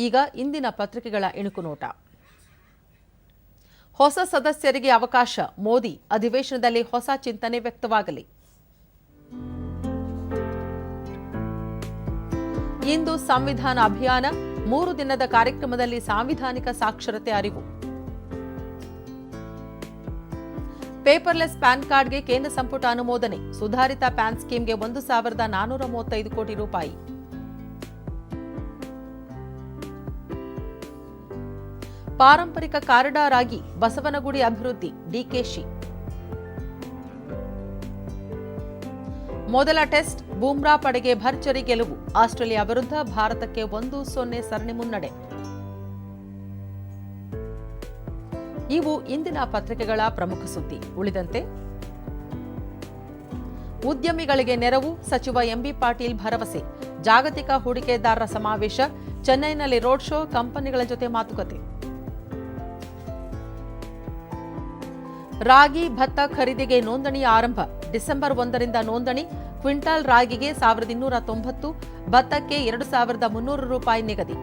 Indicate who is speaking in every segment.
Speaker 1: ಈಗ ಇಂದಿನ ಪತ್ರಿಕೆಗಳ ಇಣುಕು ನೋಟ. ಹೊಸ ಸದಸ್ಯರಿಗೆ ಅವಕಾಶ, ಮೋದಿ ಅಧಿವೇಶನದಲ್ಲಿ ಹೊಸ ಚಿಂತನೆ ವ್ಯಕ್ತವಾಗಲಿ. ಇಂದು ಸಂವಿಧಾನ ಅಭಿಯಾನ, 3 ದಿನದ ಕಾರ್ಯಕ್ರಮದಲ್ಲಿ ಸಾಂವಿಧಾನಿಕ ಸಾಕ್ಷರತೆ ಅರಿವು. ಪೇಪರ್ಲೆಸ್ ಪ್ಯಾನ್ ಕಾರ್ಡ್ಗೆ ಕೇಂದ್ರ ಸಂಪುಟ ಅನುಮೋದನೆ, ಸುಧಾರಿತ ಪ್ಯಾನ್ ಸ್ಕೀಮ್ಗೆ 1,435 ಕೋಟಿ ರೂಪಾಯಿ. ಪಾರಂಪರಿಕ ಕಾರಿಡಾರ್ ಆಗಿ ಬಸವನಗುಡಿ ಅಭಿವೃದ್ಧಿ, ಡಿಕೆಶಿ. ಮೊದಲ ಟೆಸ್ಟ್, ಬೂಮ್ರಾ ಪಡೆಗೆ ಭರ್ಜರಿ ಗೆಲುವು, ಆಸ್ಟ್ರೇಲಿಯಾ ವಿರುದ್ಧ ಭಾರತಕ್ಕೆ 1-0 ಸರಣಿ ಮುನ್ನಡೆ. ಇವು ಇಂದಿನ ಪತ್ರಿಕೆಗಳ ಪ್ರಮುಖ ಸುದ್ದಿ. ಉಳಿದಂತೆ ಉದ್ಯಮಿಗಳಿಗೆ ನೆರವು, ಸಚಿವ ಎಂಬಿ ಪಾಟೀಲ್ ಭರವಸೆ. ಜಾಗತಿಕ ಹೂಡಿಕೆದಾರರ ಸಮಾವೇಶ, ಚೆನ್ನೈನಲ್ಲಿ ರೋಡ್ ಶೋ, ಕಂಪನಿಗಳ ಜೊತೆ ಮಾತುಕತೆ. ರಾಗಿ, ಭತ್ತ ಖರೀದಿಗೆ ನೋಂದಣಿ ಆರಂಭ, ಡಿಸೆಂಬರ್ 1ರಿಂದ ನೋಂದಣಿ. ಕ್ವಿಂಟಾಲ್ ರಾಗಿಗೆ 1,290, ಭತ್ತಕ್ಕೆ 2,300 ರೂಪಾಯಿ ನಿಗದಿ.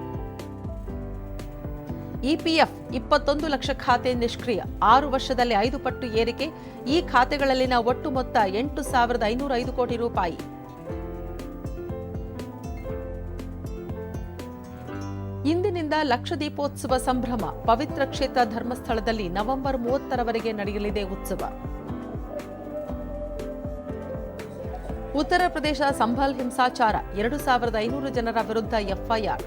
Speaker 1: ಇಪಿಎಫ್ 21 ಲಕ್ಷ ಖಾತೆ ನಿಷ್ಕ್ರಿಯ, 6 ವರ್ಷದಲ್ಲಿ 5 ಪಟ್ಟು ಏರಿಕೆ. ಈ ಖಾತೆಗಳಲ್ಲಿನ ಒಟ್ಟು ಮೊತ್ತ 8,505 ಕೋಟಿ ರೂಪಾಯಿ. ಇಂದಿನಿಂದ ಲಕ್ಷದೀಪೋತ್ಸವ ಸಂಭ್ರಮ, ಪವಿತ್ರ ಕ್ಷೇತ್ರ ಧರ್ಮಸ್ಥಳದಲ್ಲಿ ನವೆಂಬರ್ 30ರವರೆಗೆ ನಡೆಯಲಿದೆ ಉತ್ಸವ. ಉತ್ತರ ಪ್ರದೇಶ ಸಂಭಲ್ ಹಿಂಸಾಚಾರ, 2,500 ಜನರ ವಿರುದ್ಧ ಎಫ್ಐಆರ್.